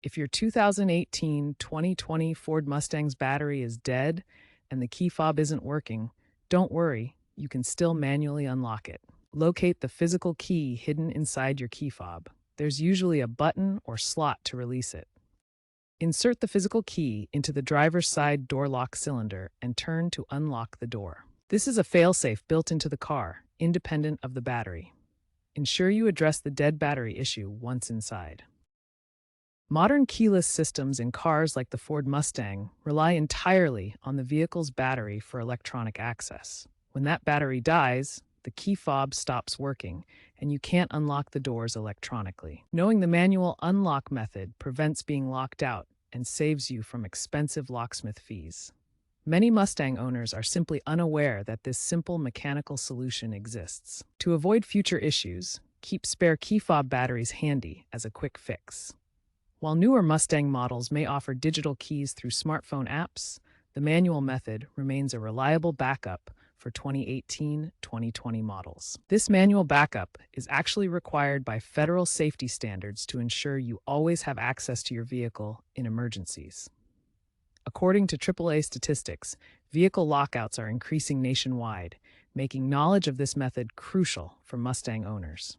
If your 2018-2020 Ford Mustang's battery is dead and the key fob isn't working, don't worry, you can still manually unlock it. Locate the physical key hidden inside your key fob. There's usually a button or slot to release it. Insert the physical key into the driver's side door lock cylinder and turn to unlock the door. This is a failsafe built into the car, independent of the battery. Ensure you address the dead battery issue once inside. Modern keyless systems in cars like the Ford Mustang rely entirely on the vehicle's battery for electronic access. When that battery dies, the key fob stops working, and you can't unlock the doors electronically. Knowing the manual unlock method prevents being locked out and saves you from expensive locksmith fees. Many Mustang owners are simply unaware that this simple mechanical solution exists. To avoid future issues, keep spare key fob batteries handy as a quick fix. While newer Mustang models may offer digital keys through smartphone apps, the manual method remains a reliable backup for 2018-2020 models. This manual backup is actually required by federal safety standards to ensure you always have access to your vehicle in emergencies. According to AAA statistics, vehicle lockouts are increasing nationwide, making knowledge of this method crucial for Mustang owners.